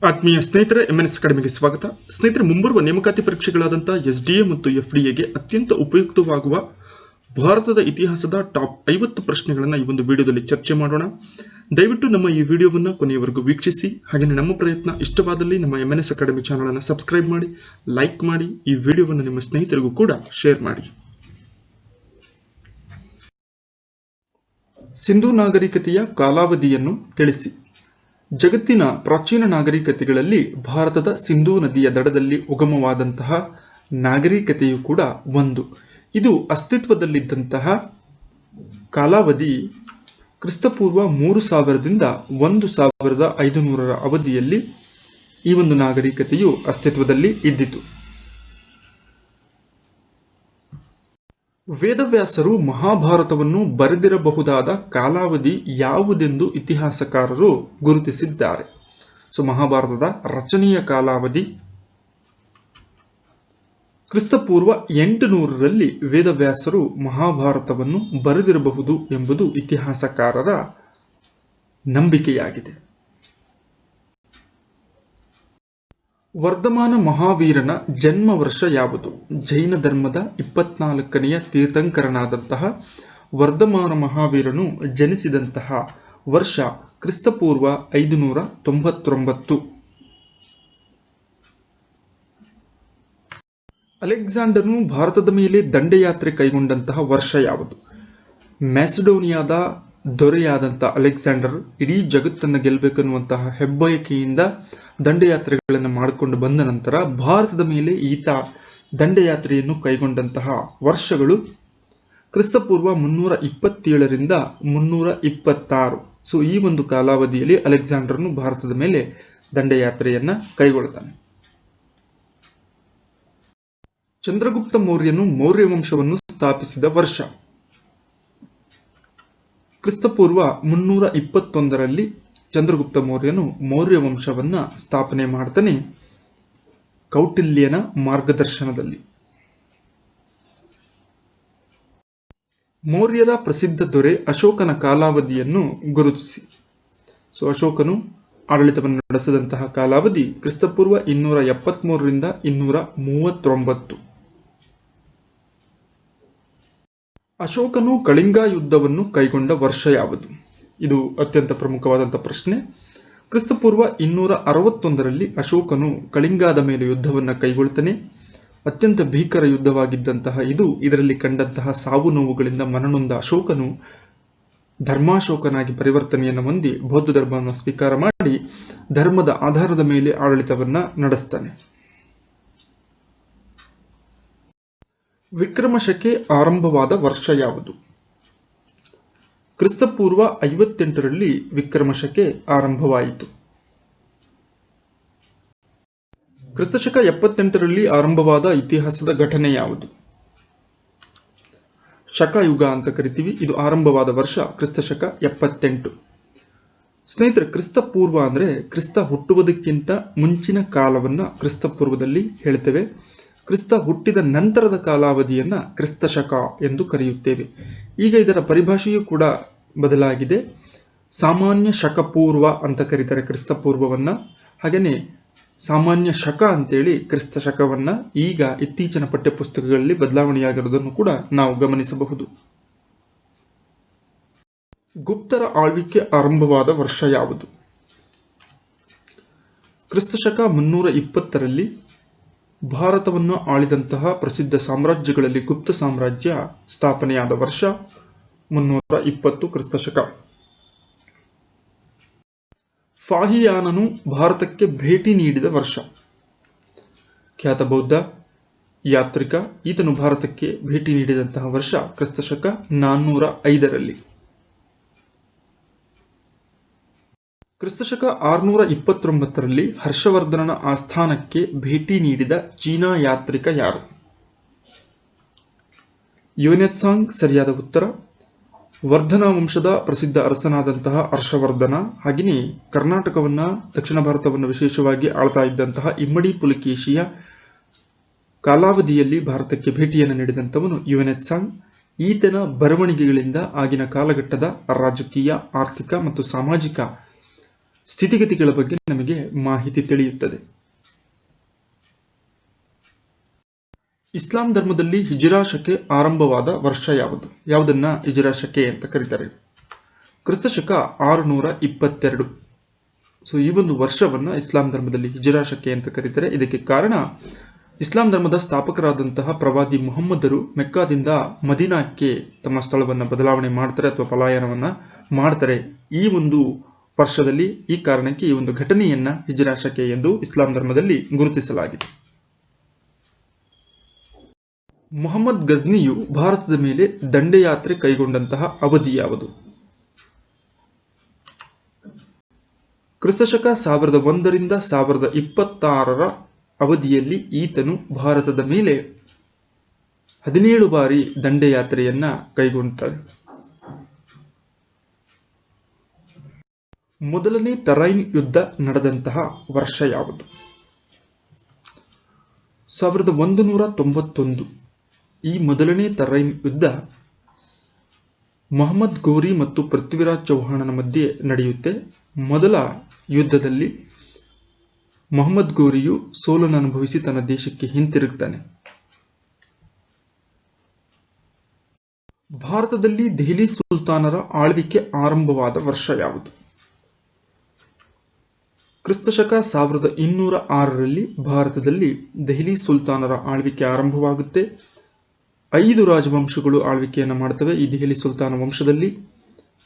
ಆತ್ಮೀಯ ಸ್ನೇಹಿತರೆ, MNS ಅಕಾಡೆಮಿಗೆ ಸ್ವಾಗತ. ಸ್ನೇಹಿತರೆ, ಮುಂಬರುವ ನೇಮಕಾತಿ ಪರೀಕ್ಷೆಗಳಾದಂಥ SDA ಮತ್ತು FDAಗೆ ಅತ್ಯಂತ ಉಪಯುಕ್ತವಾಗುವ ಭಾರತದ ಇತಿಹಾಸದ ಟಾಪ್ 50 ಪ್ರಶ್ನೆಗಳನ್ನು ಈ ಒಂದು ವಿಡಿಯೋದಲ್ಲಿ ಚರ್ಚೆ ಮಾಡೋಣ. ದಯವಿಟ್ಟು ನಮ್ಮ ಈ ವಿಡಿಯೋವನ್ನು ಕೊನೆಯವರೆಗೂ ವೀಕ್ಷಿಸಿ. ಹಾಗೆ ನಮ್ಮ ಪ್ರಯತ್ನ ಇಷ್ಟವಾದಲ್ಲಿ ನಮ್ಮ MNS ಅಕಾಡೆಮಿ ಚಾನಲ್ ಅನ್ನು ಸಬ್ಸ್ಕ್ರೈಬ್ ಮಾಡಿ, ಲೈಕ್ ಮಾಡಿ, ಈ ವಿಡಿಯೋವನ್ನು ನಿಮ್ಮ ಸ್ನೇಹಿತರಿಗೂ ಕೂಡ ಶೇರ್ ಮಾಡಿ. ಸಿಂಧೂ ನಾಗರಿಕತೆಯ ಕಾಲಾವಧಿಯನ್ನು ತಿಳಿಸಿ. ಜಗತ್ತಿನ ಪ್ರಾಚೀನ ನಾಗರಿಕತೆಗಳಲ್ಲಿ ಭಾರತದ ಸಿಂಧೂ ನದಿಯ ದಡದಲ್ಲಿ ಉಗಮವಾದಂತಹ ನಾಗರಿಕತೆಯು ಕೂಡ ಒಂದು. ಇದು ಅಸ್ತಿತ್ವದಲ್ಲಿದ್ದಂತಹ ಕಾಲಾವಧಿ ಕ್ರಿಸ್ತಪೂರ್ವ 3000ದಿಂದ 1500ರ ಅವಧಿಯಲ್ಲಿ ಈ ಒಂದು ನಾಗರಿಕತೆಯು ಅಸ್ತಿತ್ವದಲ್ಲಿ ಇದ್ದಿತು. ವೇದವ್ಯಾಸರು ಮಹಾಭಾರತವನ್ನು ಬರೆದಿರಬಹುದಾದ ಕಾಲಾವಧಿ ಯಾವುದೆಂದು ಇತಿಹಾಸಕಾರರು ಗುರುತಿಸಿದ್ದಾರೆ. ಮಹಾಭಾರತದ ರಚನೆಯ ಕಾಲಾವಧಿ ಕ್ರಿಸ್ತಪೂರ್ವ 800ರಲ್ಲಿ ವೇದವ್ಯಾಸರು ಮಹಾಭಾರತವನ್ನು ಬರೆದಿರಬಹುದು ಎಂಬುದು ಇತಿಹಾಸಕಾರರ ನಂಬಿಕೆಯಾಗಿದೆ. ವರ್ಧಮಾನ ಮಹಾವೀರನ ಜನ್ಮ ವರ್ಷ ಯಾವುದು? ಜೈನ ಧರ್ಮದ 24ನೆಯ ತೀರ್ಥಂಕರನಾದಂತಹ ವರ್ಧಮಾನ ಮಹಾವೀರನು ಜನಿಸಿದಂತಹ ವರ್ಷ ಕ್ರಿಸ್ತಪೂರ್ವ 599. ಅಲೆಕ್ಸಾಂಡರ್ನು ಭಾರತದ ಮೇಲೆ ದಂಡಯಾತ್ರೆ ಕೈಗೊಂಡಂತಹ ವರ್ಷ ಯಾವುದು? ಮ್ಯಾಸಿಡೋನಿಯಾದ ದೊರೆಯಾದಂಥ ಅಲೆಕ್ಸಾಂಡರ್ ಇಡೀ ಜಗತ್ತನ್ನು ಗೆಲ್ಲಬೇಕನ್ನುವಂತಹ ಹೆಬ್ಬಯಕೆಯಿಂದ ದಂಡಯಾತ್ರೆಗಳನ್ನು ಮಾಡಿಕೊಂಡು ಬಂದ ನಂತರ ಭಾರತದ ಮೇಲೆ ಈತ ದಂಡಯಾತ್ರೆಯನ್ನು ಕೈಗೊಂಡಂತಹ ವರ್ಷಗಳು ಕ್ರಿಸ್ತಪೂರ್ವ 327ರಿಂದ 326. ಈ ಒಂದು ಕಾಲಾವಧಿಯಲ್ಲಿ ಅಲೆಕ್ಸಾಂಡರ್ನು ಭಾರತದ ಮೇಲೆ ದಂಡಯಾತ್ರೆಯನ್ನು ಕೈಗೊಳ್ತಾನೆ. ಚಂದ್ರಗುಪ್ತ ಮೌರ್ಯನು ಮೌರ್ಯ ವಂಶವನ್ನು ಸ್ಥಾಪಿಸಿದ ವರ್ಷ ಕ್ರಿಸ್ತಪೂರ್ವ 321ರಲ್ಲಿ ಚಂದ್ರಗುಪ್ತ ಮೌರ್ಯನು ಮೌರ್ಯ ವಂಶವನ್ನು ಸ್ಥಾಪನೆ ಮಾಡ್ತಾನೆ ಕೌಟಿಲ್ಯನ ಮಾರ್ಗದರ್ಶನದಲ್ಲಿ. ಮೌರ್ಯರ ಪ್ರಸಿದ್ಧ ದೊರೆ ಅಶೋಕನ ಕಾಲಾವಧಿಯನ್ನು ಗುರುತಿಸಿ. ಅಶೋಕನು ಆಡಳಿತವನ್ನು ನಡೆಸಿದಂತಹ ಕಾಲಾವಧಿ ಕ್ರಿಸ್ತಪೂರ್ವ 273ರಿಂದ 239. ಅಶೋಕನು ಕಳಿಂಗ ಯುದ್ಧವನ್ನು ಕೈಗೊಂಡ ವರ್ಷ ಯಾವುದು? ಇದು ಅತ್ಯಂತ ಪ್ರಮುಖವಾದಂಥ ಪ್ರಶ್ನೆ. ಕ್ರಿಸ್ತಪೂರ್ವ 261ರಲ್ಲಿ ಅಶೋಕನು ಕಳಿಂಗಾದ ಮೇಲೆ ಯುದ್ಧವನ್ನು ಕೈಗೊಳ್ತಾನೆ. ಅತ್ಯಂತ ಭೀಕರ ಯುದ್ಧವಾಗಿದ್ದಂತಹ ಇದರಲ್ಲಿ ಕಂಡಂತಹ ಸಾವು ನೋವುಗಳಿಂದ ಮನನೊಂದ ಅಶೋಕನು ಧರ್ಮಾಶೋಕನಾಗಿ ಪರಿವರ್ತನೆಯನ್ನು ಹೊಂದಿ ಬೌದ್ಧ ಧರ್ಮವನ್ನು ಸ್ವೀಕಾರ ಮಾಡಿ ಧರ್ಮದ ಆಧಾರದ ಮೇಲೆ ಆಡಳಿತವನ್ನು ನಡೆಸ್ತಾನೆ. ವಿಕ್ರಮಶಕೆ ಆರಂಭವಾದ ವರ್ಷ ಯಾವುದು? ಕ್ರಿಸ್ತಪೂರ್ವ 58ರಲ್ಲಿ ವಿಕ್ರಮಶಕೆ ಆರಂಭವಾಯಿತು. ಕ್ರಿಸ್ತಶಕ 78ರಲ್ಲಿ ಆರಂಭವಾದ ಇತಿಹಾಸದ ಘಟನೆ ಯಾವುದು? ಶಕಯುಗ ಅಂತ ಕರಿತೀವಿ. ಇದು ಆರಂಭವಾದ ವರ್ಷ ಕ್ರಿಸ್ತಶಕ 78. ಸ್ನೇಹಿತರೆ, ಕ್ರಿಸ್ತಪೂರ್ವ ಅಂದರೆ ಕ್ರಿಸ್ತ ಹುಟ್ಟುವುದಕ್ಕಿಂತ ಮುಂಚಿನ ಕಾಲವನ್ನು ಕ್ರಿಸ್ತಪೂರ್ವದಲ್ಲಿ ಹೇಳ್ತೇವೆ. ಕ್ರಿಸ್ತ ಹುಟ್ಟಿದ ನಂತರದ ಕಾಲಾವಧಿಯನ್ನು ಕ್ರಿಸ್ತಶಕ ಎಂದು ಕರೆಯುತ್ತೇವೆ. ಈಗ ಇದರ ಪರಿಭಾಷೆಯೂ ಕೂಡ ಬದಲಾಗಿದೆ. ಸಾಮಾನ್ಯ ಶಕಪೂರ್ವ ಅಂತ ಕರೀತಾರೆ ಕ್ರಿಸ್ತಪೂರ್ವವನ್ನು. ಹಾಗೆಯೇ ಸಾಮಾನ್ಯ ಶಕ ಅಂತೇಳಿ ಕ್ರಿಸ್ತಶಕವನ್ನು ಈಗ ಇತ್ತೀಚಿನ ಪಠ್ಯಪುಸ್ತಕಗಳಲ್ಲಿ ಬದಲಾವಣೆಯಾಗಿರುವುದನ್ನು ಕೂಡ ನಾವು ಗಮನಿಸಬಹುದು. ಗುಪ್ತರ ಆಳ್ವಿಕೆ ಆರಂಭವಾದ ವರ್ಷ ಯಾವುದು? ಕ್ರಿಸ್ತಶಕ 320ರಲ್ಲಿ ಭಾರತವನ್ನು ಆಳಿದಂತಹ ಪ್ರಸಿದ್ಧ ಸಾಮ್ರಾಜ್ಯಗಳಲ್ಲಿ ಗುಪ್ತ ಸಾಮ್ರಾಜ್ಯ ಸ್ಥಾಪನೆಯಾದ ವರ್ಷ 320 ಕ್ರಿಸ್ತಶಕ. ಫಾಹಿಯಾನನು ಭಾರತಕ್ಕೆ ಭೇಟಿ ನೀಡಿದ ವರ್ಷ? ಖ್ಯಾತ ಬೌದ್ಧ ಯಾತ್ರಿಕ ಈತನು ಭಾರತಕ್ಕೆ ಭೇಟಿ ನೀಡಿದಂತಹ ವರ್ಷ ಕ್ರಿಸ್ತಶಕ 405ರಲ್ಲಿ. ಕ್ರಿಸ್ತಶಕ 629ರಲ್ಲಿ ಹರ್ಷವರ್ಧನನ ಆಸ್ಥಾನಕ್ಕೆ ಭೇಟಿ ನೀಡಿದ ಚೀನಾ ಯಾತ್ರಿಕ ಯಾರು? ಯುನೆತ್ಸಾಂಗ್ ಸರಿಯಾದ ಉತ್ತರ. ವರ್ಧನ ವಂಶದ ಪ್ರಸಿದ್ಧ ಅರಸನಾದಂತಹ ಹರ್ಷವರ್ಧನ, ಹಾಗೆಯೇ ಕರ್ನಾಟಕವನ್ನು, ದಕ್ಷಿಣ ಭಾರತವನ್ನು ವಿಶೇಷವಾಗಿ ಆಳ್ತಾ ಇದ್ದಂತಹ ಇಮ್ಮಡಿ ಪುಲಕೇಶಿಯ ಕಾಲಾವಧಿಯಲ್ಲಿ ಭಾರತಕ್ಕೆ ಭೇಟಿಯನ್ನು ನೀಡಿದಂಥವನು ಯುನೆತ್ಸಾಂಗ್. ಈತನ ಬರವಣಿಗೆಗಳಿಂದ ಆಗಿನ ಕಾಲಘಟ್ಟದ ರಾಜಕೀಯ, ಆರ್ಥಿಕ ಮತ್ತು ಸಾಮಾಜಿಕ ಸ್ಥಿತಿಗತಿಗಳ ಬಗ್ಗೆ ನಮಗೆ ಮಾಹಿತಿ ತಿಳಿಯುತ್ತದೆ. ಇಸ್ಲಾಂ ಧರ್ಮದಲ್ಲಿ ಹಿಜ್ರಾ ಶಕೆ ಆರಂಭವಾದ ವರ್ಷ ಯಾವುದು? ಯಾವುದನ್ನ ಹಿಜ್ರಾ ಶಕೆ ಅಂತ ಕರೀತಾರೆ? ಕ್ರಿಸ್ತಶಕ 622. ಈ ಒಂದು ವರ್ಷವನ್ನು ಇಸ್ಲಾಂ ಧರ್ಮದಲ್ಲಿ ಹಿಜ್ರಾ ಶಕೆ ಅಂತ ಕರೀತಾರೆ. ಇದಕ್ಕೆ ಕಾರಣ ಇಸ್ಲಾಂ ಧರ್ಮದ ಸ್ಥಾಪಕರಾದಂತಹ ಪ್ರವಾದಿ ಮುಹಮ್ಮದರು ಮೆಕ್ಕಾದಿಂದ ಮದೀನಾಕ್ಕೆ ತಮ್ಮ ಸ್ಥಳವನ್ನು ಬದಲಾವಣೆ ಮಾಡ್ತಾರೆ ಅಥವಾ ಪಲಾಯನವನ್ನು ಮಾಡ್ತಾರೆ. ಈ ಒಂದು ವರ್ಷದಲ್ಲಿ ಈ ಕಾರಣಕ್ಕೆ ಈ ಒಂದು ಘಟನೆಯನ್ನ ಹಿಜ್ರಾ ಶಕೆ ಎಂದು ಇಸ್ಲಾಂ ಧರ್ಮದಲ್ಲಿ ಗುರುತಿಸಲಾಗಿದೆ. ಮುಹಮ್ಮದ್ ಗಜ್ನಿಯು ಭಾರತದ ಮೇಲೆ ದಂಡಯಾತ್ರೆ ಕೈಗೊಂಡಂತಹ ಅವಧಿ ಯಾವುದು? ಕ್ರಿಸ್ತಶಕ 1001ರಿಂದ 1026 ಅವಧಿಯಲ್ಲಿ ಈತನು ಭಾರತದ ಮೇಲೆ 17 ಬಾರಿ ದಂಡಯಾತ್ರೆಯನ್ನ ಕೈಗೊಂಡಿದ್ದಾನೆ. ಮೊದಲನೇ ತರೈನ್ ಯುದ್ಧ ನಡೆದಂತಹ ವರ್ಷ ಯಾವುದು? 1191. ಈ ಮೊದಲನೇ ತರೈನ್ ಯುದ್ಧ ಮೊಹಮ್ಮದ್ ಗೋರಿ ಮತ್ತು ಪೃಥ್ವಿರಾಜ್ ಚೌಹಾಣನ ಮಧ್ಯೆ ನಡೆಯುತ್ತೆ. ಮೊದಲ ಯುದ್ಧದಲ್ಲಿ ಮೊಹಮ್ಮದ್ ಗೋರಿಯು ಸೋಲನ್ನು ಅನುಭವಿಸಿ ತನ್ನ ದೇಶಕ್ಕೆ ಹಿಂತಿರುಗ್ತಾನೆ. ಭಾರತದಲ್ಲಿ ದೆಹಲಿ ಸುಲ್ತಾನರ ಆಳ್ವಿಕೆ ಆರಂಭವಾದ ವರ್ಷ ಯಾವುದು? ಕ್ರಿಸ್ತಶಕ 1206ರಲ್ಲಿ ಭಾರತದಲ್ಲಿ ದೆಹಲಿ ಸುಲ್ತಾನರ ಆಳ್ವಿಕೆ ಆರಂಭವಾಗುತ್ತೆ. 5 ರಾಜವಂಶಗಳು ಆಳ್ವಿಕೆಯನ್ನು ಮಾಡ್ತವೆ ಈ ದೆಹಲಿ ಸುಲ್ತಾನ ವಂಶದಲ್ಲಿ.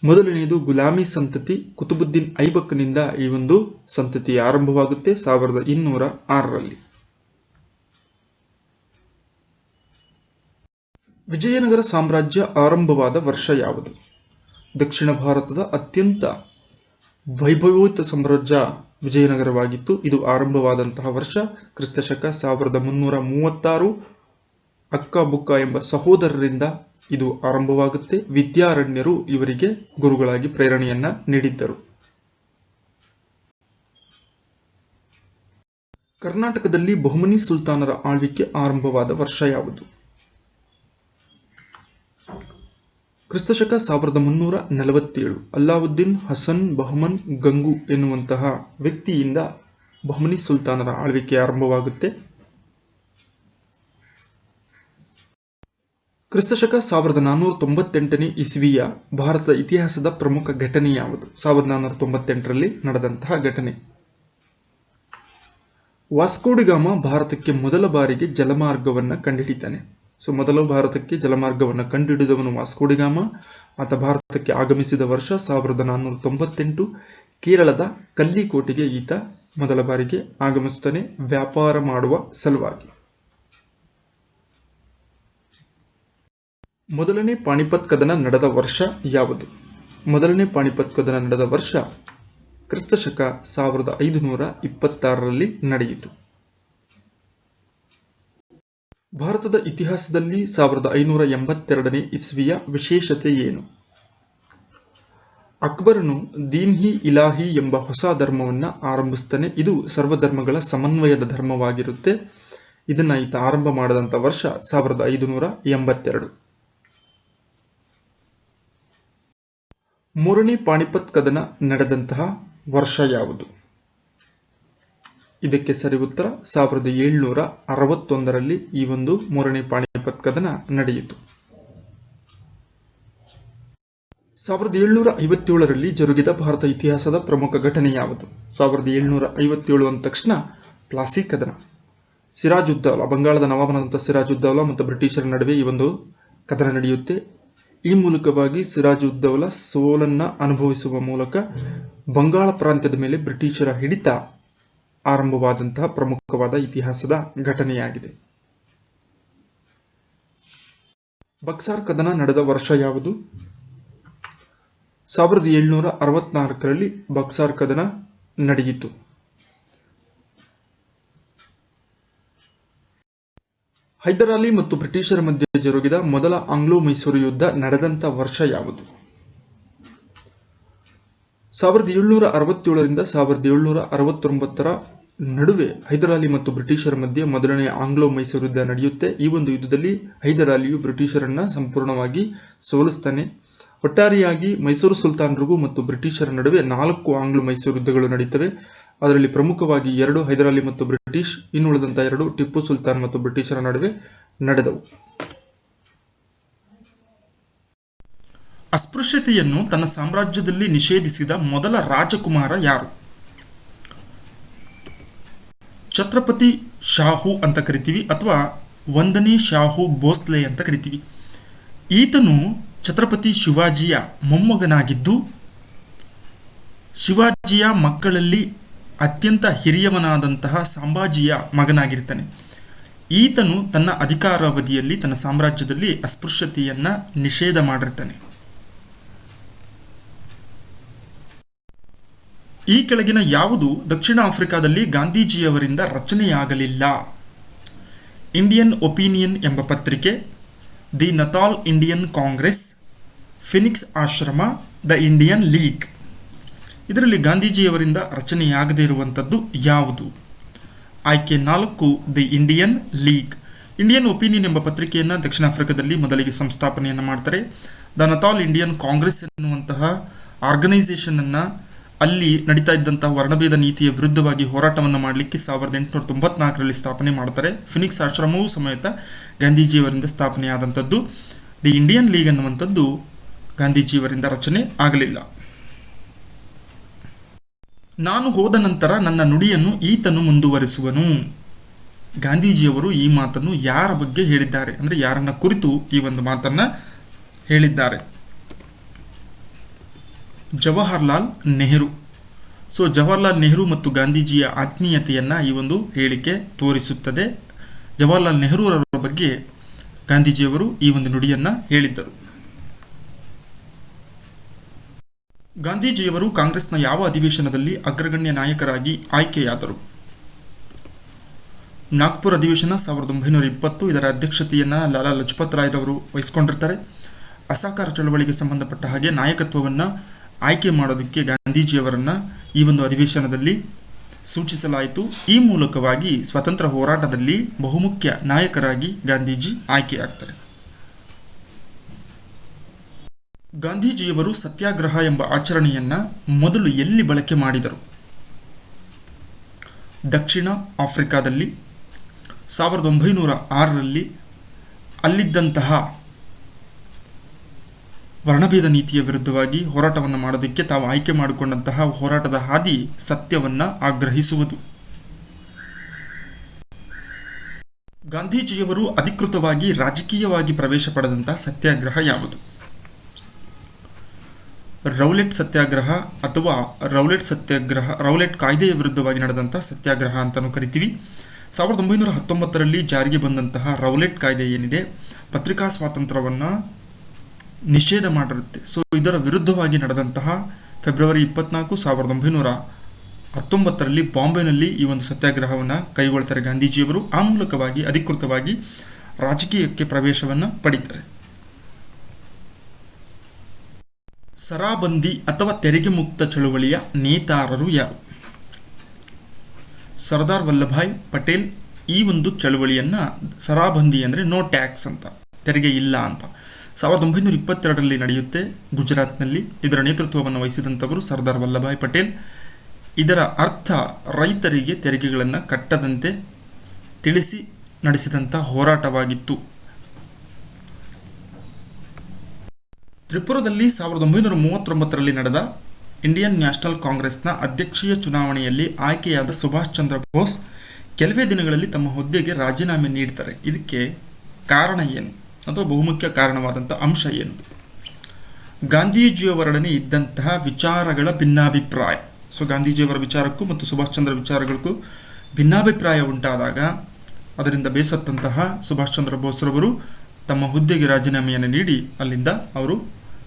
ಮೊದಲನೆಯದು ಗುಲಾಮಿ ಸಂತತಿ ಕುತುಬುದ್ದೀನ್ ಐಬಕ್ನಿಂದ ಈ ಒಂದು ಸಂತತಿ ಆರಂಭವಾಗುತ್ತೆ 1206ರಲ್ಲಿ. ವಿಜಯನಗರ ಸಾಮ್ರಾಜ್ಯ ಆರಂಭವಾದ ವರ್ಷ ಯಾವುದು? ದಕ್ಷಿಣ ಭಾರತದ ಅತ್ಯಂತ ವೈಭವೋತ ಸಾಮ್ರಾಜ್ಯ ವಿಜಯನಗರವಾಗಿತ್ತು. ಇದು ಆರಂಭವಾದಂತಹ ವರ್ಷ ಕ್ರಿಸ್ತಶಕ 1336. ಅಕ್ಕ ಬುಕ್ಕ ಎಂಬ ಸಹೋದರರಿಂದ ಇದು ಆರಂಭವಾಗುತ್ತೆ. ವಿದ್ಯಾರಣ್ಯರು ಇವರಿಗೆ ಗುರುಗಳಾಗಿ ಪ್ರೇರಣೆಯನ್ನ ನೀಡಿದ್ದರು. ಕರ್ನಾಟಕದಲ್ಲಿ ಬಹುಮನಿ ಸುಲ್ತಾನರ ಆಳ್ವಿಕೆ ಆರಂಭವಾದ ವರ್ಷ ಯಾವುದು? ಕ್ರಿಸ್ತಶಕ 1347. ಅಲ್ಲಾವುದ್ದೀನ್ ಹಸನ್ ಬಹಮನ್ ಗಂಗು ಎನ್ನುವಂತಹ ವ್ಯಕ್ತಿಯಿಂದ ಬಹುಮನಿ ಸುಲ್ತಾನರ ಆಳ್ವಿಕೆ ಆರಂಭವಾಗುತ್ತೆ. ಕ್ರಿಸ್ತಶಕ 1498ನೇ ಇಸ್ವಿಯ ಭಾರತದ ಇತಿಹಾಸದ ಪ್ರಮುಖ ಘಟನೆ ಯಾವುದು? 1498ರಲ್ಲಿ ನಡೆದಂತಹ ಘಟನೆ. ವಾಸ್ಕೋ ಡಿ ಗಾಮ ಭಾರತಕ್ಕೆ ಮೊದಲ ಬಾರಿಗೆ ಜಲಮಾರ್ಗವನ್ನು ಕಂಡುಹಿಡಿತಾನೆ. ಮೊದಲ ಭಾರತಕ್ಕೆ ಜಲಮಾರ್ಗವನ್ನು ಕಂಡುಹಿಡಿದವನು ವಾಸ್ಕೋ ಡಿ ಗಾಮ. ಆತ ಭಾರತಕ್ಕೆ ಆಗಮಿಸಿದ ವರ್ಷ 1498. ಕೇರಳದ ಕಲ್ಲಿಕೋಟೆಗೆ ಈತ ಮೊದಲ ಬಾರಿಗೆ ಆಗಮಿಸುತ್ತಾನೆ ವ್ಯಾಪಾರ ಮಾಡುವ ಸಲುವಾಗಿ. ಮೊದಲನೇ ಪಾಣಿಪತ್ ಕದನ ನಡೆದ ವರ್ಷ ಯಾವುದು? ಮೊದಲನೇ ಪಾಣಿಪತ್ ಕದನ ನಡೆದ ವರ್ಷ ಕ್ರಿಸ್ತಶಕ 1526ರಲ್ಲಿ ನಡೆಯಿತು. ಭಾರತದ ಇತಿಹಾಸದಲ್ಲಿ 1582ನೇ ಇಸ್ವಿಯ ವಿಶೇಷತೆ ಏನು? ಅಕ್ಬರನು ದೀನ್ ಹಿ ಇಲಾಹಿ ಎಂಬ ಹೊಸ ಧರ್ಮವನ್ನು ಆರಂಭಿಸ್ತಾನೆ. ಇದು ಸರ್ವಧರ್ಮಗಳ ಸಮನ್ವಯದ ಧರ್ಮವಾಗಿರುತ್ತೆ. ಇದನ್ನು ಈತ ಆರಂಭ ಮಾಡಿದಂಥ ವರ್ಷ 1582. ಮೂರನೇ ಪಾಣಿಪತ್ ಕದನ ನಡೆದಂತಹ ವರ್ಷ ಯಾವುದು? ಇದಕ್ಕೆ ಸರಿ ಉತ್ತರ 1761ರಲ್ಲಿ ಈ ಒಂದು ಮೂರನೇ ಪಾಣಿಪತ್ ಕದನ ನಡೆಯಿತು. 1757ರಲ್ಲಿ ಜರುಗಿದ ಭಾರತ ಇತಿಹಾಸದ ಪ್ರಮುಖ ಘಟನೆ ಯಾವುದು? 1757 ಅಂದ ತಕ್ಷಣ ಪ್ಲಾಸಿ ಕದನ. ಸಿರಾಜುದ್ದೌಲಾ, ಬಂಗಾಳದ ನವಾಬನಾದಂಥ ಸಿರಾಜುದ್ದೌಲಾ ಮತ್ತು ಬ್ರಿಟಿಷರ ನಡುವೆ ಈ ಒಂದು ಕದನ ನಡೆಯುತ್ತೆ. ಈ ಮೂಲಕವಾಗಿ ಸಿರಾಜುದ್ದೌಲಾ ಸೋಲನ್ನು ಅನುಭವಿಸುವ ಮೂಲಕ ಬಂಗಾಳ ಪ್ರಾಂತ್ಯದ ಮೇಲೆ ಬ್ರಿಟಿಷರ ಹಿಡಿತ ಆರಂಭವಾದಂತಹ ಪ್ರಮುಖವಾದ ಇತಿಹಾಸದ ಘಟನೆಯಾಗಿದೆ. ಬಕ್ಸಾರ್ ಕದನ ನಡೆದ ವರ್ಷ ಯಾವುದು? 1764ರಲ್ಲಿ ಬಕ್ಸಾರ್ ಕದನ ನಡೆಯಿತು. ಹೈದರಾಲಿ ಮತ್ತು ಬ್ರಿಟಿಷರ ಮಧ್ಯೆ ಜರುಗಿದ ಮೊದಲ ಆಂಗ್ಲೋ ಮೈಸೂರು ಯುದ್ಧ ನಡೆದಂಥ ವರ್ಷ ಯಾವುದು? 1767ರಿಂದ 1769 ನಡುವೆ ಹೈದರಾಲಿ ಮತ್ತು ಬ್ರಿಟಿಷರ ಮಧ್ಯೆ ಮೊದಲನೇ ಆಂಗ್ಲೋ ಮೈಸೂರು ಯುದ್ಧ ನಡೆಯುತ್ತೆ. ಈ ಒಂದು ಯುದ್ಧದಲ್ಲಿ ಹೈದರಾಲಿಯು ಬ್ರಿಟಿಷರನ್ನ ಸಂಪೂರ್ಣವಾಗಿ ಸೋಲಿಸ್ತಾನೆ. ಒಟ್ಟಾರೆಯಾಗಿ ಮೈಸೂರು ಸುಲ್ತಾನರಿಗೂ ಮತ್ತು ಬ್ರಿಟಿಷರ ನಡುವೆ 4 ಆಂಗ್ಲ ಮೈಸೂರು ಯುದ್ಧಗಳು ನಡೆಯುತ್ತವೆ. ಅದರಲ್ಲಿ ಪ್ರಮುಖವಾಗಿ 2 ಹೈದರಾಲಿ ಮತ್ತು ಬ್ರಿಟಿಷ್, ಇನ್ನುಳಿದಂಥ 2 ಟಿಪ್ಪು ಸುಲ್ತಾನ್ ಮತ್ತು ಬ್ರಿಟಿಷರ ನಡುವೆ ನಡೆದವು. ಅಸ್ಪೃಶ್ಯತೆಯನ್ನು ತನ್ನ ಸಾಮ್ರಾಜ್ಯದಲ್ಲಿ ನಿಷೇಧಿಸಿದ ಮೊದಲ ರಾಜಕುಮಾರ ಯಾರು? ಛತ್ರಪತಿ ಶಾಹು ಅಂತ ಕರಿತೀವಿ, ಅಥವಾ 1ನೇ ಶಾಹು ಭೋಸ್ಲೆ ಅಂತ ಕರಿತೀವಿ. ಈತನು ಛತ್ರಪತಿ ಶಿವಾಜಿಯ ಮೊಮ್ಮಗನಾಗಿದ್ದು, ಶಿವಾಜಿಯ ಮಕ್ಕಳಲ್ಲಿ ಅತ್ಯಂತ ಹಿರಿಯವನಾದಂತಹ ಸಂಭಾಜಿಯ ಮಗನಾಗಿರ್ತಾನೆ. ಈತನು ತನ್ನ ಅಧಿಕಾರಾವಧಿಯಲ್ಲಿ ತನ್ನ ಸಾಮ್ರಾಜ್ಯದಲ್ಲಿ ಅಸ್ಪೃಶ್ಯತೆಯನ್ನು ನಿಷೇಧ ಮಾಡಿರ್ತಾನೆ. ಈ ಕೆಳಗಿನ ಯಾವುದು ದಕ್ಷಿಣ ಆಫ್ರಿಕಾದಲ್ಲಿ ಗಾಂಧೀಜಿಯವರಿಂದ ರಚನೆಯಾಗಲಿಲ್ಲ? ಇಂಡಿಯನ್ ಒಪಿನಿಯನ್ ಎಂಬ ಪತ್ರಿಕೆ, ದಿ ನತಾಲ್ ಇಂಡಿಯನ್ ಕಾಂಗ್ರೆಸ್, ಫಿನಿಕ್ಸ್ ಆಶ್ರಮ, ದ ಇಂಡಿಯನ್ ಲೀಗ್. ಇದರಲ್ಲಿ ಗಾಂಧೀಜಿಯವರಿಂದ ರಚನೆಯಾಗದೇ ಇರುವಂಥದ್ದು ಯಾವುದು? ಆಯ್ಕೆ 4, the Indian league. Indian opinion ಎಂಬ ಪತ್ರಿಕೆಯನ್ನು ದಕ್ಷಿಣ ಆಫ್ರಿಕಾದಲ್ಲಿ ಮೊದಲಿಗೆ ಸಂಸ್ಥಾಪನೆಯನ್ನು ಮಾಡ್ತಾರೆ. ದ ನತಾಲ್ ಇಂಡಿಯನ್ ಕಾಂಗ್ರೆಸ್ ಎನ್ನುವಂತಹ ಆರ್ಗನೈಸೇಷನನ್ನು ಅಲ್ಲಿ ನಡೀತಾ ಇದ್ದಂತಹ ವರ್ಣಭೇದ ನೀತಿಯ ವಿರುದ್ಧವಾಗಿ ಹೋರಾಟವನ್ನು ಮಾಡಲಿಕ್ಕೆ 1894ರಲ್ಲಿ ಸ್ಥಾಪನೆ ಮಾಡ್ತಾರೆ. ಫಿನಿಕ್ಸ್ ಆಶ್ರಮವೂ ಸಮೇತ ಗಾಂಧೀಜಿಯವರಿಂದ ಸ್ಥಾಪನೆಯಾದಂಥದ್ದು. ದಿ ಇಂಡಿಯನ್ ಲೀಗ್ ಅನ್ನುವಂಥದ್ದು ಗಾಂಧೀಜಿಯವರಿಂದ ರಚನೆ ಆಗಲಿಲ್ಲ. ನಾನು ಹೋದ ನಂತರ ನನ್ನ ನುಡಿಯನ್ನು ಈತನು ಮುಂದುವರಿಸುವನು. ಗಾಂಧೀಜಿಯವರು ಈ ಮಾತನ್ನು ಯಾರ ಬಗ್ಗೆ ಹೇಳಿದ್ದಾರೆ, ಅಂದರೆ ಯಾರನ್ನ ಕುರಿತು ಈ ಒಂದು ಮಾತನ್ನು ಹೇಳಿದ್ದಾರೆ? ಜವಾಹರ್ಲಾಲ್ ನೆಹರು. ಸೊ ಜವಾಹರ್ಲಾಲ್ ನೆಹರು ಮತ್ತು ಗಾಂಧೀಜಿಯ ಆತ್ಮೀಯತೆಯನ್ನು ಈ ಒಂದು ಹೇಳಿಕೆ ತೋರಿಸುತ್ತದೆ. ಜವಾಹರ್ಲಾಲ್ ನೆಹರು ಅವರ ಬಗ್ಗೆ ಗಾಂಧೀಜಿಯವರು ಈ ಒಂದು ನುಡಿಯನ್ನು ಹೇಳಿದ್ದರು. ಗಾಂಧೀಜಿಯವರು ಕಾಂಗ್ರೆಸ್ನ ಯಾವ ಅಧಿವೇಶನದಲ್ಲಿ ಅಗ್ರಗಣ್ಯ ನಾಯಕರಾಗಿ ಆಯ್ಕೆಯಾದರು? ನಾಗ್ಪುರ್ ಅಧಿವೇಶನ 1920. ಇದರ ಅಧ್ಯಕ್ಷತೆಯನ್ನು ಲಾಲಾ ಲಜಪತ್ ರಾಯ್ರವರು ವಹಿಸಿಕೊಂಡಿರ್ತಾರೆ. ಅಸಹಕಾರ ಚಳವಳಿಗೆ ಸಂಬಂಧಪಟ್ಟ ಹಾಗೆ ನಾಯಕತ್ವವನ್ನು ಆಯ್ಕೆ ಮಾಡೋದಕ್ಕೆ ಗಾಂಧೀಜಿಯವರನ್ನು ಈ ಒಂದು ಅಧಿವೇಶನದಲ್ಲಿ ಸೂಚಿಸಲಾಯಿತು. ಈ ಮೂಲಕವಾಗಿ ಸ್ವಾತಂತ್ರ್ಯ ಹೋರಾಟದಲ್ಲಿ ಬಹುಮುಖ್ಯ ನಾಯಕರಾಗಿ ಗಾಂಧೀಜಿ ಆಯ್ಕೆಯಾಗ್ತಾರೆ. ಗಾಂಧೀಜಿಯವರು ಸತ್ಯಾಗ್ರಹ ಎಂಬ ಆಚರಣೆಯನ್ನು ಮೊದಲು ಎಲ್ಲಿ ಬಳಕೆ ಮಾಡಿದರು? ದಕ್ಷಿಣ ಆಫ್ರಿಕಾದಲ್ಲಿ 1906ರಲ್ಲಿ ಅಲ್ಲಿದ್ದಂತಹ ವರ್ಣಭೇದ ನೀತಿಯ ವಿರುದ್ಧವಾಗಿ ಹೋರಾಟವನ್ನು ಮಾಡೋದಕ್ಕೆ ತಾವು ಆಯ್ಕೆ ಮಾಡಿಕೊಂಡಂತಹ ಹೋರಾಟದ ಹಾದಿ ಸತ್ಯವನ್ನು ಆಗ್ರಹಿಸುವುದು. ಗಾಂಧೀಜಿಯವರು ಅಧಿಕೃತವಾಗಿ ರಾಜಕೀಯವಾಗಿ ಪ್ರವೇಶ ಪಡೆದಂತಹ ಸತ್ಯಾಗ್ರಹ ಯಾವುದು? ರೌಲೆಟ್ ಸತ್ಯಾಗ್ರಹ ಅಥವಾ ರೌಲೆಟ್ ಕಾಯ್ದೆಯ ವಿರುದ್ಧವಾಗಿ ನಡೆದಂಥ ಸತ್ಯಾಗ್ರಹ ಅಂತಲೂ ಕರಿತೀವಿ. 1919ರಲ್ಲಿ ಜಾರಿಗೆ ಬಂದಂತಹ ರೌಲೆಟ್ ಕಾಯ್ದೆ ಏನಿದೆ, ಪತ್ರಿಕಾ ಸ್ವಾತಂತ್ರ್ಯವನ್ನು ನಿಷೇಧ ಮಾಡಿರುತ್ತೆ. ಸೊ ಇದರ ವಿರುದ್ಧವಾಗಿ ನಡೆದಂತಹ ಫೆಬ್ರವರಿ 24, 1919ರಲ್ಲಿ ಬಾಂಬೆನಲ್ಲಿ ಈ ಒಂದು ಸತ್ಯಾಗ್ರಹವನ್ನು ಕೈಗೊಳ್ತಾರೆ ಗಾಂಧೀಜಿಯವರು. ಆ ಮೂಲಕವಾಗಿ ಅಧಿಕೃತವಾಗಿ ರಾಜಕೀಯಕ್ಕೆ ಪ್ರವೇಶವನ್ನು ಪಡೀತಾರೆ. ಸರಾಬಂದಿ ಅಥವಾ ತೆರಿಗೆ ಮುಕ್ತ ಚಳುವಳಿಯ ನೇತಾರರು ಯಾರು? ಸರ್ದಾರ್ ವಲ್ಲಭಾಯ್ ಪಟೇಲ್ ಈ ಒಂದು ಚಳುವಳಿಯನ್ನು, ಸರಾಬಂದಿ ಅಂದರೆ ನೋ ಟ್ಯಾಕ್ಸ್ ಅಂತ, ತೆರಿಗೆ ಇಲ್ಲ ಅಂತ, 1922ರಲ್ಲಿ ನಡೆಯುತ್ತೆ ಗುಜರಾತ್ನಲ್ಲಿ. ಇದರ ನೇತೃತ್ವವನ್ನು ವಹಿಸಿದಂಥವರು ಸರ್ದಾರ್ ವಲ್ಲಭಾಯ್ ಪಟೇಲ್. ಇದರ ಅರ್ಥ ರೈತರಿಗೆ ತೆರಿಗೆಗಳನ್ನು ಕಟ್ಟದಂತೆ ತಿಳಿಸಿ ನಡೆಸಿದಂಥ ಹೋರಾಟವಾಗಿತ್ತು. ತ್ರಿಪುರದಲ್ಲಿ 1939ರಲ್ಲಿ ನಡೆದ ಇಂಡಿಯನ್ ನ್ಯಾಷನಲ್ ಕಾಂಗ್ರೆಸ್ನ ಅಧ್ಯಕ್ಷೀಯ ಚುನಾವಣೆಯಲ್ಲಿ ಆಯ್ಕೆಯಾದ ಸುಭಾಷ್ ಚಂದ್ರ ಬೋಸ್ ಕೆಲವೇ ದಿನಗಳಲ್ಲಿ ತಮ್ಮ ಹುದ್ದೆಗೆ ರಾಜೀನಾಮೆ ನೀಡ್ತಾರೆ. ಇದಕ್ಕೆ ಕಾರಣ ಏನು, ಅಥವಾ ಬಹುಮುಖ್ಯ ಕಾರಣವಾದಂಥ ಅಂಶ ಏನು? ಗಾಂಧೀಜಿಯವರೊಡನೆ ಇದ್ದಂತಹ ವಿಚಾರಗಳ ಭಿನ್ನಾಭಿಪ್ರಾಯ. ಸೊ ಗಾಂಧೀಜಿಯವರ ವಿಚಾರಕ್ಕೂ ಮತ್ತು ಸುಭಾಷ್ ಚಂದ್ರ ವಿಚಾರಗಳಿಗೂ ಭಿನ್ನಾಭಿಪ್ರಾಯ ಉಂಟಾದಾಗ ಅದರಿಂದ ಬೇಸತ್ತಂತಹ ಸುಭಾಷ್ ಚಂದ್ರ ಬೋಸ್ರವರು ತಮ್ಮ ಹುದ್ದೆಗೆ ರಾಜೀನಾಮೆಯನ್ನು ನೀಡಿ ಅಲ್ಲಿಂದ ಅವರು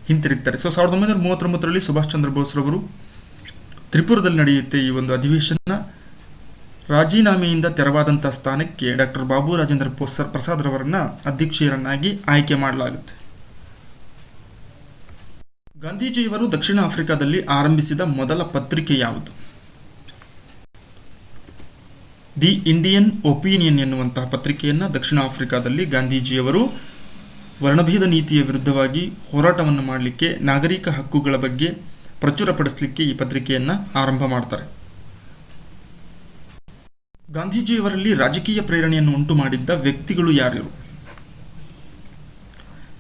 ಹಿಂತಿರುಗ್ತಾರೆ. ಸೊ 1939ರಲ್ಲಿ ಸುಭಾಷ್ ಚಂದ್ರ ಬೋಸ್ರವರು ತ್ರಿಪುರದಲ್ಲಿ ನಡೆಯುತ್ತೆ ಈ ಒಂದು ಅಧಿವೇಶನ. ರಾಜೀನಾಮೆಯಿಂದ ತೆರವಾದಂಥ ಸ್ಥಾನಕ್ಕೆ ಡಾಕ್ಟರ್ ಬಾಬು ರಾಜೇಂದ್ರ ಪ್ರಸಾದ್ರವರನ್ನು ಅಧ್ಯಕ್ಷರನ್ನಾಗಿ ಆಯ್ಕೆ ಮಾಡಲಾಗುತ್ತೆ. ಗಾಂಧೀಜಿಯವರು ದಕ್ಷಿಣ ಆಫ್ರಿಕಾದಲ್ಲಿ ಆರಂಭಿಸಿದ ಮೊದಲ ಪತ್ರಿಕೆ ಯಾವುದು? ದಿ ಇಂಡಿಯನ್ ಒಪಿನಿಯನ್ ಎನ್ನುವಂತಹ ಪತ್ರಿಕೆಯನ್ನು ದಕ್ಷಿಣ ಆಫ್ರಿಕಾದಲ್ಲಿ ಗಾಂಧೀಜಿಯವರು ವರ್ಣಭೇದ ನೀತಿಯ ವಿರುದ್ಧವಾಗಿ ಹೋರಾಟವನ್ನು ಮಾಡಲಿಕ್ಕೆ, ನಾಗರಿಕ ಹಕ್ಕುಗಳ ಬಗ್ಗೆ ಪ್ರಚುರಪಡಿಸಲಿಕ್ಕೆ ಈ ಪತ್ರಿಕೆಯನ್ನು ಆರಂಭ ಮಾಡ್ತಾರೆ. ಗಾಂಧೀಜಿಯವರಲ್ಲಿ ರಾಜಕೀಯ ಪ್ರೇರಣೆಯನ್ನು ಉಂಟು ಮಾಡಿದ್ದ ವ್ಯಕ್ತಿಗಳು ಯಾರ್ಯಾರು?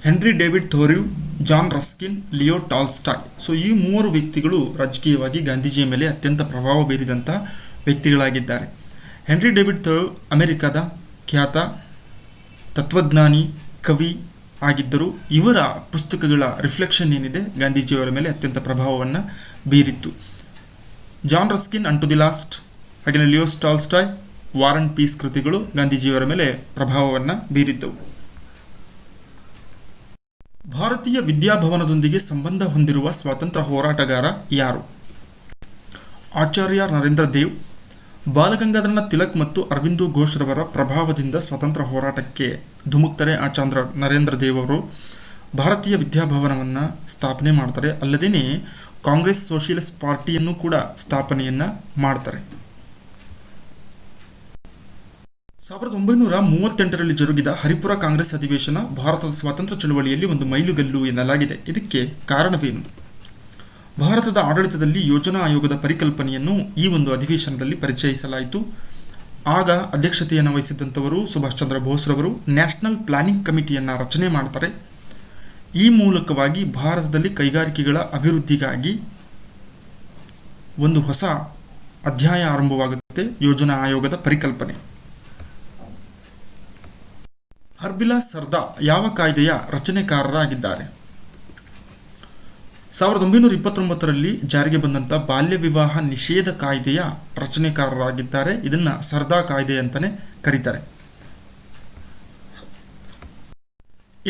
Henry David Thoreau, John Ruskin, Leo Tolstoy. So ಈ ಮೂವರು ವ್ಯಕ್ತಿಗಳು ರಾಜಕೀಯವಾಗಿ ಗಾಂಧೀಜಿಯ ಮೇಲೆ ಅತ್ಯಂತ ಪ್ರಭಾವ ಬೀರಿದಂಥ ವ್ಯಕ್ತಿಗಳಾಗಿದ್ದಾರೆ. ಹೆನ್ರಿ ಡೇವಿಡ್ ಥೋರಿವ್ ಅಮೆರಿಕದ ಖ್ಯಾತ ತತ್ವಜ್ಞಾನಿ, ಕವಿ ಆಗಿದ್ದರು. ಇವರ ಪುಸ್ತಕಗಳ ರಿಫ್ಲೆಕ್ಷನ್ ಏನಿದೆ ಗಾಂಧೀಜಿಯವರ ಮೇಲೆ ಅತ್ಯಂತ ಪ್ರಭಾವವನ್ನು ಬೀರಿತ್ತು. John Ruskin unto the last, ಹಾಗೆಯೇ Leo Tolstoy war and peace ಕೃತಿಗಳು ಗಾಂಧೀಜಿಯವರ ಮೇಲೆ ಪ್ರಭಾವವನ್ನು ಬೀರಿದ್ದವು. ಭಾರತೀಯ ವಿದ್ಯಾಭವನದೊಂದಿಗೆ ಸಂಬಂಧ ಹೊಂದಿರುವ ಸ್ವಾತಂತ್ರ್ಯ ಹೋರಾಟಗಾರ ಯಾರು? ಆಚಾರ್ಯ ನರೇಂದ್ರ ದೇವ್. ಬಾಲಗಂಗಾಧರನಾಥ್ ತಿಲಕ್ ಮತ್ತು ಅರವಿಂದೋ ಘೋಷ್ರವರ ಪ್ರಭಾವದಿಂದ ಸ್ವಾತಂತ್ರ್ಯ ಹೋರಾಟಕ್ಕೆ ಧುಮುಕ್ತಾರೆ ಆಚಾರ್ಯ ನರೇಂದ್ರ ದೇವ್ ಅವರು. ಭಾರತೀಯ ವಿದ್ಯಾಭವನವನ್ನು ಸ್ಥಾಪನೆ ಮಾಡ್ತಾರೆ. ಅಲ್ಲದೇ ಕಾಂಗ್ರೆಸ್ ಸೋಷಿಯಲಿಸ್ಟ್ ಪಾರ್ಟಿಯನ್ನು ಕೂಡ ಸ್ಥಾಪನೆಯನ್ನು ಮಾಡ್ತಾರೆ. 1938ರಲ್ಲಿ ಜರುಗಿದ ಹರಿಪುರ ಕಾಂಗ್ರೆಸ್ ಅಧಿವೇಶನ ಭಾರತದ ಸ್ವಾತಂತ್ರ್ಯ ಚಳವಳಿಯಲ್ಲಿ ಒಂದು ಮೈಲುಗಲ್ಲು ಎನ್ನಲಾಗಿದೆ. ಇದಕ್ಕೆ ಕಾರಣವೇನು? ಭಾರತದ ಆಡಳಿತದಲ್ಲಿ ಯೋಜನಾ ಆಯೋಗದ ಪರಿಕಲ್ಪನೆಯನ್ನು ಈ ಒಂದು ಅಧಿವೇಶನದಲ್ಲಿ ಪರಿಚಯಿಸಲಾಯಿತು. ಆಗ ಅಧ್ಯಕ್ಷತೆಯನ್ನು ವಹಿಸಿದ್ದಂಥವರು ಸುಭಾಷ್ ಚಂದ್ರ ಬೋಸ್ರವರು ನ್ಯಾಷನಲ್ ಪ್ಲಾನಿಂಗ್ ಕಮಿಟಿಯನ್ನು ರಚನೆ ಮಾಡ್ತಾರೆ. ಈ ಮೂಲಕವಾಗಿ ಭಾರತದಲ್ಲಿ ಕೈಗಾರಿಕೆಗಳ ಅಭಿವೃದ್ಧಿಗಾಗಿ ಒಂದು ಹೊಸ ಅಧ್ಯಾಯ ಆರಂಭವಾಗುತ್ತೆ, ಯೋಜನಾ ಆಯೋಗದ ಪರಿಕಲ್ಪನೆ. ಹರ್ಬಿಲಾಸ್ ಸರ್ದಾ ಯಾವ ಕಾಯ್ದೆಯ ರಚನೆಕಾರರಾಗಿದ್ದಾರೆ? 1929ರಲ್ಲಿ ಜಾರಿಗೆ ಬಂದಂಥ ಬಾಲ್ಯ ವಿವಾಹ ನಿಷೇಧ ಕಾಯ್ದೆಯ ರಚನೆಕಾರರಾಗಿದ್ದಾರೆ. ಇದನ್ನು ಸರ್ದಾ ಕಾಯ್ದೆ ಅಂತಲೇ ಕರೀತಾರೆ.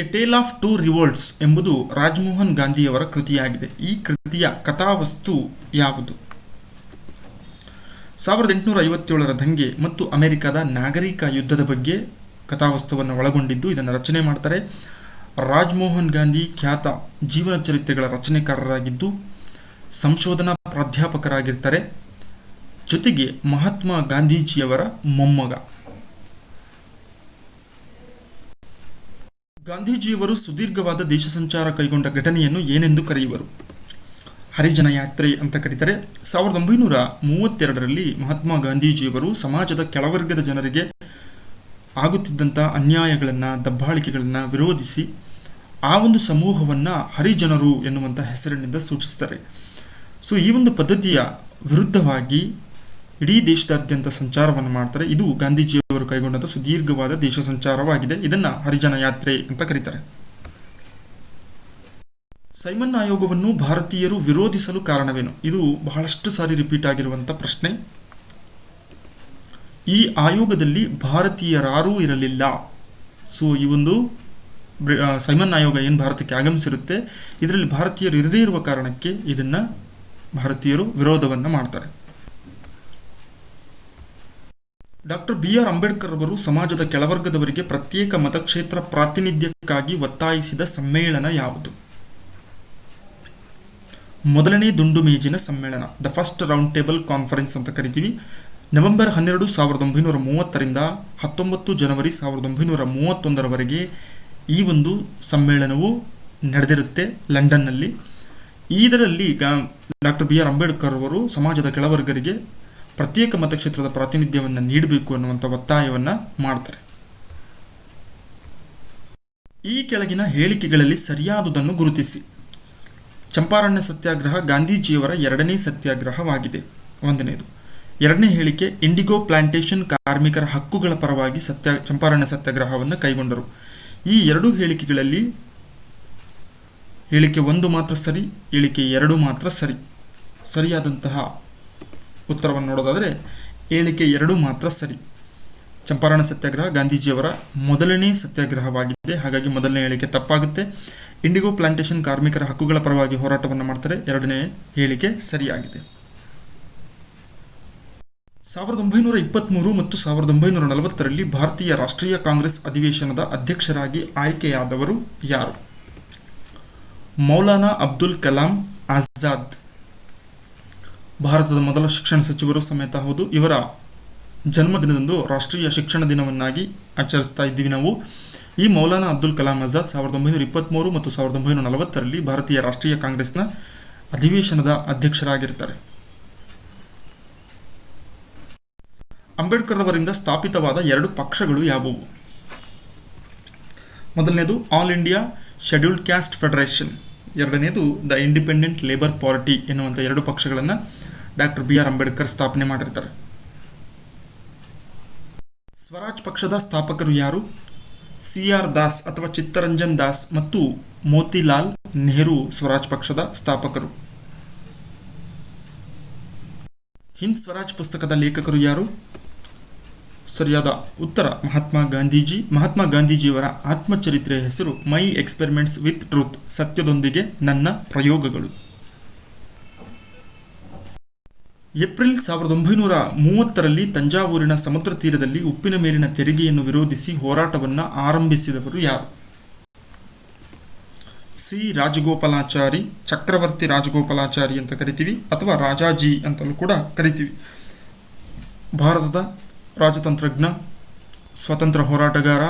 ಎ ಟೇಲ್ ಆಫ್ ಟೂ ರಿವೋಲ್ಟ್ಸ್ ಎಂಬುದು ರಾಜಮೋಹನ್ ಗಾಂಧಿಯವರ ಕೃತಿಯಾಗಿದೆ. ಈ ಕೃತಿಯ ಕಥಾವಸ್ತು ಯಾವುದು? 1857ರ ದಂಗೆ ಮತ್ತು ಅಮೆರಿಕದ ನಾಗರಿಕ ಯುದ್ಧದ ಬಗ್ಗೆ ಕಥಾವಸ್ತುವನ್ನು ಒಳಗೊಂಡಿದ್ದು. ಇದನ್ನು ರಚನೆ ಮಾಡ್ತಾರೆ ರಾಜಮೋಹನ್ ಗಾಂಧಿ. ಖ್ಯಾತ ಜೀವನ ಚರಿತ್ರೆಗಳ ರಚನೆಕಾರರಾಗಿದ್ದು ಸಂಶೋಧನಾ ಪ್ರಾಧ್ಯಾಪಕರಾಗಿರ್ತಾರೆ. ಜೊತೆಗೆ ಮಹಾತ್ಮ ಗಾಂಧೀಜಿಯವರ ಮೊಮ್ಮಗ. ಗಾಂಧೀಜಿಯವರು ಸುದೀರ್ಘವಾದ ದೇಶ ಸಂಚಾರ ಕೈಗೊಂಡ ಘಟನೆಯನ್ನು ಏನೆಂದು ಕರೆಯುವರು? ಹರಿಜನ ಯಾತ್ರೆ ಅಂತ ಕರೀತಾರೆ. 1932ರಲ್ಲಿ ಮಹಾತ್ಮ ಗಾಂಧೀಜಿಯವರು ಸಮಾಜದ ಕೆಳವರ್ಗದ ಜನರಿಗೆ ಆಗುತ್ತಿದ್ದಂಥ ಅನ್ಯಾಯಗಳನ್ನು, ದಬ್ಬಾಳಿಕೆಗಳನ್ನು ವಿರೋಧಿಸಿ ಆ ಒಂದು ಸಮೂಹವನ್ನು ಹರಿಜನರು ಎನ್ನುವಂಥ ಹೆಸರಿನಿಂದ ಸೂಚಿಸ್ತಾರೆ. ಸೊ ಈ ಒಂದು ಪದ್ಧತಿಯ ವಿರುದ್ಧವಾಗಿ ಇಡೀ ದೇಶದಾದ್ಯಂತ ಸಂಚಾರವನ್ನು ಮಾಡ್ತಾರೆ. ಇದು ಗಾಂಧೀಜಿಯವರು ಕೈಗೊಂಡಂಥ ಸುದೀರ್ಘವಾದ ದೇಶ ಸಂಚಾರವಾಗಿದೆ. ಇದನ್ನು ಹರಿಜನ ಯಾತ್ರೆ ಅಂತ ಕರೀತಾರೆ. ಸೈಮನ್ ಆಯೋಗವನ್ನು ಭಾರತೀಯರು ವಿರೋಧಿಸಲು ಕಾರಣವೇನು? ಇದು ಬಹಳಷ್ಟು ಸಾರಿ ರಿಪೀಟ್ ಆಗಿರುವಂಥ ಪ್ರಶ್ನೆ. ಈ ಆಯೋಗದಲ್ಲಿ ಭಾರತೀಯರಾರೂ ಇರಲಿಲ್ಲ. ಸೊ ಈ ಒಂದು ಸೈಮನ್ ಆಯೋಗ ಏನು ಭಾರತಕ್ಕೆ ಆಗಮಿಸಿರುತ್ತೆ, ಇದರಲ್ಲಿ ಭಾರತೀಯರು ಇರದೇ ಇರುವ ಕಾರಣಕ್ಕೆ ಇದನ್ನು ಭಾರತೀಯರು ವಿರೋಧವನ್ನು ಮಾಡ್ತಾರೆ. ಡಾಕ್ಟರ್ BR ಅಂಬೇಡ್ಕರ್ ಅವರು ಸಮಾಜದ ಕೆಳವರ್ಗದವರಿಗೆ ಪ್ರತ್ಯೇಕ ಮತಕ್ಷೇತ್ರ ಪ್ರಾತಿನಿಧ್ಯಕ್ಕಾಗಿ ಒತ್ತಾಯಿಸಿದ ಸಮ್ಮೇಳನ ಯಾವುದು? ಮೊದಲನೇ ದುಂಡು ಮೇಜಿನ ಸಮ್ಮೇಳನ, the first round table conference ಅಂತ ಕರಿತೀವಿ. ನವೆಂಬರ್ 12, 1930ರಿಂದ 19 ಜನವರಿ 1931ರವರೆಗೆ ಈ ಒಂದು ಸಮ್ಮೇಳನವು ನಡೆದಿರುತ್ತೆ ಲಂಡನ್ನಲ್ಲಿ. ಇದರಲ್ಲಿ ಡಾಕ್ಟರ್ BR ಅಂಬೇಡ್ಕರ್ ಅವರು ಸಮಾಜದ ಕೆಳವರ್ಗರಿಗೆ ಪ್ರತ್ಯೇಕ ಮತಕ್ಷೇತ್ರದ ಪ್ರಾತಿನಿಧ್ಯವನ್ನು ನೀಡಬೇಕು ಅನ್ನುವಂಥ ಒತ್ತಾಯವನ್ನು ಮಾಡ್ತಾರೆ. ಈ ಕೆಳಗಿನ ಹೇಳಿಕೆಗಳಲ್ಲಿ ಸರಿಯಾದುದನ್ನು ಗುರುತಿಸಿ. ಚಂಪಾರಣ್ಯ ಸತ್ಯಾಗ್ರಹ ಗಾಂಧೀಜಿಯವರ ಎರಡನೇ ಸತ್ಯಾಗ್ರಹವಾಗಿದೆ. ಒಂದನೇದು. ಎರಡನೇ ಹೇಳಿಕೆ, ಇಂಡಿಗೋ ಪ್ಲಾಂಟೇಶನ್ ಕಾರ್ಮಿಕರ ಹಕ್ಕುಗಳ ಪರವಾಗಿ ಚಂಪಾರಣ್ಯ ಸತ್ಯಾಗ್ರಹವನ್ನು ಕೈಗೊಂಡರು. ಈ ಎರಡೂ ಹೇಳಿಕೆಗಳಲ್ಲಿ ಹೇಳಿಕೆ 1 ಮಾತ್ರ ಸರಿ, ಹೇಳಿಕೆ 2 ಮಾತ್ರ ಸರಿ. ಸರಿಯಾದಂತಹ ಉತ್ತರವನ್ನು ನೋಡೋದಾದರೆ ಹೇಳಿಕೆ 2 ಮಾತ್ರ ಸರಿ. ಚಂಪಾರಣ ಸತ್ಯಾಗ್ರಹ ಗಾಂಧೀಜಿಯವರ ಮೊದಲನೇ ಸತ್ಯಾಗ್ರಹವಾಗಿದೆ, ಹಾಗಾಗಿ ಮೊದಲನೇ ಹೇಳಿಕೆ ತಪ್ಪಾಗುತ್ತೆ. ಇಂಡಿಗೋ ಪ್ಲಾಂಟೇಶನ್ ಕಾರ್ಮಿಕರ ಹಕ್ಕುಗಳ ಪರವಾಗಿ ಹೋರಾಟವನ್ನು ಮಾಡ್ತಾರೆ, ಎರಡನೇ ಹೇಳಿಕೆ ಸರಿಯಾಗಿದೆ. 1923 ಮತ್ತು 1940ರಲ್ಲಿ ಭಾರತೀಯ ರಾಷ್ಟ್ರೀಯ ಕಾಂಗ್ರೆಸ್ ಅಧಿವೇಶನದ ಅಧ್ಯಕ್ಷರಾಗಿ ಆಯ್ಕೆಯಾದವರು ಯಾರು? ಮೌಲಾನಾ ಅಬ್ದುಲ್ ಕಲಾಂ ಆಜಾದ್, ಭಾರತದ ಮೊದಲ ಶಿಕ್ಷಣ ಸಚಿವರು ಸಮೇತ ಹೌದು. ಇವರ ಜನ್ಮದಿನದಂದು ರಾಷ್ಟ್ರೀಯ ಶಿಕ್ಷಣ ದಿನವನ್ನಾಗಿ ಆಚರಿಸ್ತಾ ಇದ್ದೀವಿ ನಾವು. ಈ ಮೌಲಾನಾ ಅಬ್ದುಲ್ ಕಲಾಂ ಆಜಾದ್ 1923 ಮತ್ತು 1940ರಲ್ಲಿ ಭಾರತೀಯ ರಾಷ್ಟ್ರೀಯ ಕಾಂಗ್ರೆಸ್ನ ಅಧಿವೇಶನದ ಅಧ್ಯಕ್ಷರಾಗಿರ್ತಾರೆ. ಅಂಬೇಡ್ಕರ್ ಅವರಿಂದ ಸ್ಥಾಪಿತವಾದ 2 ಪಕ್ಷಗಳು ಯಾವುವು? ಮೊದಲನೇದು all India scheduled caste federation, ಎರಡನೇದು ದ ಇಂಡಿಪೆಂಡೆಂಟ್ ಲೇಬರ್ ಪಾರ್ಟಿ ಎನ್ನುವಂಥ 2 ಪಕ್ಷಗಳನ್ನು ಡಾಕ್ಟರ್ ಬಿ ಆರ್ ಅಂಬೇಡ್ಕರ್ ಸ್ಥಾಪನೆ ಮಾಡಿರ್ತಾರೆ. ಸ್ವರಾಜ್ ಪಕ್ಷದ ಸ್ಥಾಪಕರು ಯಾರು? ಸಿ ಆರ್ ದಾಸ್ ಅಥವಾ ಚಿತ್ತರಂಜನ್ ದಾಸ್ ಮತ್ತು ಮೋತಿಲಾಲ್ ನೆಹರು ಸ್ವರಾಜ್ ಪಕ್ಷದ ಸ್ಥಾಪಕರು. ಹಿಂದ್ ಸ್ವರಾಜ್ ಪುಸ್ತಕದ ಲೇಖಕರು ಯಾರು? ಸರಿಯಾದ ಉತ್ತರ ಮಹಾತ್ಮ ಗಾಂಧೀಜಿ. ಮಹಾತ್ಮ ಗಾಂಧೀಜಿಯವರ ಆತ್ಮಚರಿತ್ರೆಯ ಹೆಸರು ಮೈ ಎಕ್ಸ್ಪೆರಿಮೆಂಟ್ಸ್ ವಿತ್ ಟ್ರೂತ್, ಸತ್ಯದೊಂದಿಗೆ ನನ್ನ ಪ್ರಯೋಗಗಳು. ಏಪ್ರಿಲ್ 1930ರಲ್ಲಿ ತಂಜಾವೂರಿನ ಸಮುದ್ರ ತೀರದಲ್ಲಿ ಉಪ್ಪಿನ ಮೇಲಿನ ತೆರಿಗೆಯನ್ನು ವಿರೋಧಿಸಿ ಹೋರಾಟವನ್ನು ಆರಂಭಿಸಿದವರು ಯಾರು? ಸಿ ರಾಜಗೋಪಾಲಾಚಾರಿ, ಚಕ್ರವರ್ತಿ ರಾಜಗೋಪಾಲಾಚಾರಿ ಅಂತ ಕರಿತೀವಿ, ಅಥವಾ ರಾಜಾಜಿ ಅಂತಲೂ ಕೂಡ ಕರಿತೀವಿ. ಭಾರತದ ರಾಜತಂತ್ರಜ್ಞ, ಸ್ವಾತಂತ್ರ್ಯ ಹೋರಾಟಗಾರ,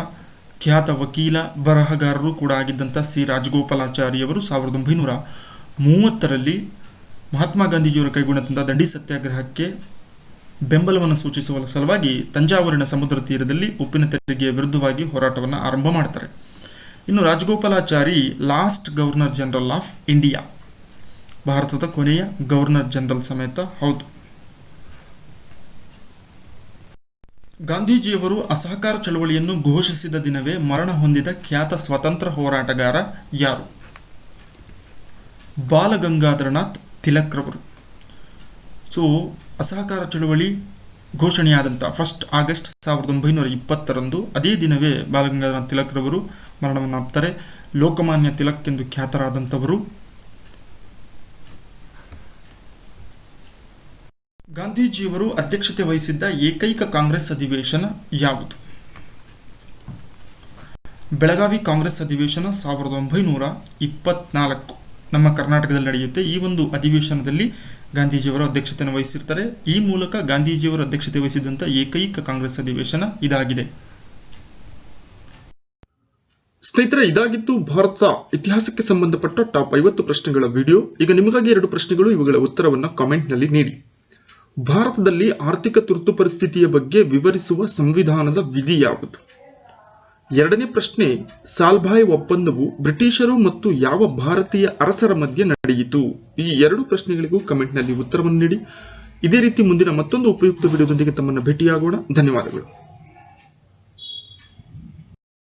ಖ್ಯಾತ ವಕೀಲ, ಬರಹಗಾರರು ಕೂಡ ಆಗಿದ್ದಂಥ ಸಿ ರಾಜಗೋಪಾಲಾಚಾರಿಯವರು 1930ರಲ್ಲಿ ಮಹಾತ್ಮ ಗಾಂಧೀಜಿಯವರ ಕೈಗೊಂಡಂಥ ದಂಡಿ ಸತ್ಯಾಗ್ರಹಕ್ಕೆ ಬೆಂಬಲವನ್ನು ಸೂಚಿಸುವ ಸಲುವಾಗಿ ತಂಜಾವೂರಿನ ಸಮುದ್ರ ತೀರದಲ್ಲಿ ಉಪ್ಪಿನ ತೆರಿಗೆಯ ವಿರುದ್ಧವಾಗಿ ಹೋರಾಟವನ್ನು ಆರಂಭ ಮಾಡ್ತಾರೆ. ಇನ್ನು Rajagopalachari last governor general of India, ಭಾರತದ ಕೊನೆಯ ಗವರ್ನರ್ ಜನರಲ್ ಸಮೇತ ಹೌದು. ಗಾಂಧೀಜಿಯವರು ಅಸಹಕಾರ ಚಳವಳಿಯನ್ನು ಘೋಷಿಸಿದ ದಿನವೇ ಮರಣ ಹೊಂದಿದ ಖ್ಯಾತ ಸ್ವಾತಂತ್ರ್ಯ ಹೋರಾಟಗಾರ ಯಾರು? ಬಾಲಗಂಗಾಧರನಾಥ್ ತಿಲಕ್ರವರು. ಸೊ ಅಸಹಕಾರ ಚಳವಳಿ ಘೋಷಣೆಯಾದಂಥ 1 ಆಗಸ್ಟ್ 1920ರಂದು ಅದೇ ದಿನವೇ ಬಾಲಗಂಗಾಧರನಾಥ್ ತಿಲಕ್ರವರು ಮರಣವನ್ನಾಪ್ತಾರೆ. ಲೋಕಮಾನ್ಯ ತಿಲಕ್ ಎಂದು ಖ್ಯಾತರಾದಂಥವರು. ಗಾಂಧೀಜಿಯವರು ಅಧ್ಯಕ್ಷತೆ ವಹಿಸಿದ್ದ ಏಕೈಕ ಕಾಂಗ್ರೆಸ್ ಅಧಿವೇಶನ ಯಾವುದು? ಬೆಳಗಾವಿ ಕಾಂಗ್ರೆಸ್ ಅಧಿವೇಶನ 1924 ನಮ್ಮ ಕರ್ನಾಟಕದಲ್ಲಿ ನಡೆಯುತ್ತೆ. ಈ ಒಂದು ಅಧಿವೇಶನದಲ್ಲಿ ಗಾಂಧೀಜಿಯವರು ಅಧ್ಯಕ್ಷತೆಯನ್ನು ವಹಿಸಿರ್ತಾರೆ. ಈ ಮೂಲಕ ಗಾಂಧೀಜಿಯವರು ಅಧ್ಯಕ್ಷತೆ ವಹಿಸಿದಂಥ ಏಕೈಕ ಕಾಂಗ್ರೆಸ್ ಅಧಿವೇಶನ ಇದಾಗಿದೆ. ಸ್ನೇಹಿತರೆ, ಇದಾಗಿತ್ತು ಭಾರತ ಇತಿಹಾಸಕ್ಕೆ ಸಂಬಂಧಪಟ್ಟ ಟಾಪ್ 50 ಪ್ರಶ್ನೆಗಳ ವಿಡಿಯೋ. ಈಗ ನಿಮಗಾಗಿ 2 ಪ್ರಶ್ನೆಗಳು, ಇವುಗಳ ಉತ್ತರವನ್ನು ಕಾಮೆಂಟ್ನಲ್ಲಿ ನೀಡಿ. ಭಾರತದಲ್ಲಿ ಆರ್ಥಿಕ ತುರ್ತು ಪರಿಸ್ಥಿತಿಯ ಬಗ್ಗೆ ವಿವರಿಸುವ ಸಂವಿಧಾನದ ವಿಧಿ ಯಾವುದು? ಎರಡನೇ ಪ್ರಶ್ನೆ, ಸಾಲ್ಭಾಯ್ ಒಪ್ಪಂದವು ಬ್ರಿಟಿಷರು ಮತ್ತು ಯಾವ ಭಾರತೀಯ ಅರಸರ ಮಧ್ಯೆ ನಡೆಯಿತು? ಈ 2 ಪ್ರಶ್ನೆಗಳಿಗೂ ಕಮೆಂಟ್ನಲ್ಲಿ ಉತ್ತರವನ್ನು ನೀಡಿ. ಇದೇ ರೀತಿ ಮುಂದಿನ ಮತ್ತೊಂದು ಉಪಯುಕ್ತ ವಿಡಿಯೋದೊಂದಿಗೆ ತಮ್ಮನ್ನು ಭೇಟಿಯಾಗೋಣ. ಧನ್ಯವಾದಗಳು.